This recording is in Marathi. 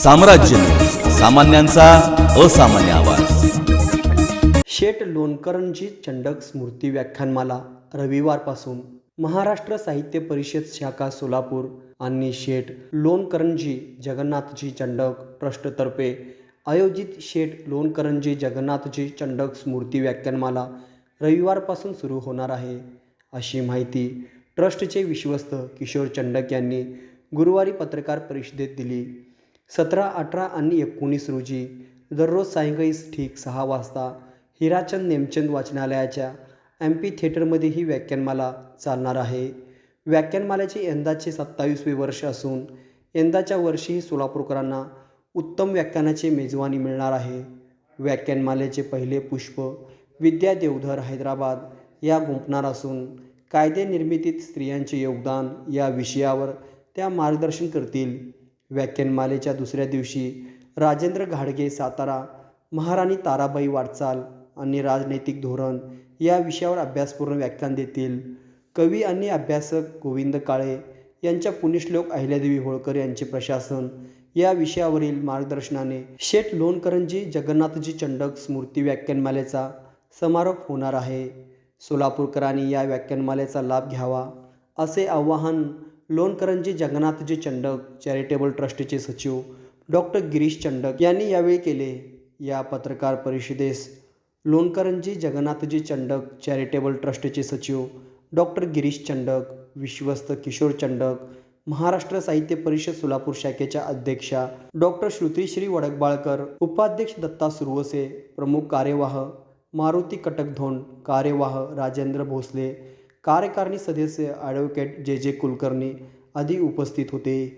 साम्राज्य, सामान्यांचा असामान्य आवाज। शेठ लोणकरंजी चंडक स्मृती व्याख्यानमाला रविवारपासून महाराष्ट्र साहित्य परिषद शाखा सोलापूर आणि शेठ लोणकरंजी जगन्नाथजी चंडक ट्रस्टतर्फे आयोजित शेठ लोणकरंजी जगन्नाथजी चंडक स्मृती व्याख्यानमाला रविवारपासून सुरू होणार आहे, अशी माहिती ट्रस्टचे विश्वस्त किशोर चंडक यांनी गुरुवारी पत्रकार परिषदेत दिली। 17, 18 आणि 19 रोजी दररोज सायंकाळी ठीक 6 वाजता हिराचंद नेमचंद वाचनालयाच्या एम्पी थिएटरमध्ये ही व्याख्यानमाला चालणार आहे। व्याख्यानमालेचे यंदाचे 27वे वर्ष असून यंदाच्या वर्षीही सोलापूरकरांना उत्तम व्याख्यानाची मेजवानी मिळणार आहे। व्याख्यानमालेचे पहिले पुष्प विद्या देवधर हैदराबाद या गुंफणार असून कायदे निर्मितीत स्त्रियांचे योगदान या विषयावर त्या मार्गदर्शन करतील। व्याख्यानमालेच्या दुसऱ्या दिवशी राजेंद्र घाडगे सातारा, महाराणी ताराबाई वाटचाल आणि राजनैतिक धोरण या विषयावर अभ्यासपूर्ण व्याख्यान देतील। कवी आणि अभ्यासक गोविंद काळे यांच्या पुण्यश्लोक अहिल्यादेवी होळकर यांचे प्रशासन या विषयावरील मार्गदर्शनाने शेठ लोणकरंजी जगन्नाथजी चंडक स्मृती व्याख्यानमालेचा समारोप होणार आहे। सोलापूरकरांनी या व्याख्यानमालेचा लाभ घ्यावा असे आवाहन लोणकरंजी जगन्नाथजी चंडक चॅरिटेबल ट्रस्टचे सचिव डॉक्टर गिरीश चंडक यांनी यावेळी केले। या पत्रकार परिषदेस लोणकरंजी जगन्नाथजी चंडक चॅरिटेबल ट्रस्टचे सचिव डॉक्टर गिरीश चंडक, विश्वस्त किशोर चंडक, महाराष्ट्र साहित्य परिषद सोलापूर शाखेच्या अध्यक्षा डॉक्टर श्रुतीश्री वडकबाळकर, उपाध्यक्ष दत्ता सुरवसे, प्रमुख कार्यवाह मारुती कटकधोंड, कार्यवाह राजेंद्र भोसले, कार्यकारिणी सदस्य ॲडव्होकेट जे कुलकर्णी आदी उपस्थित होते।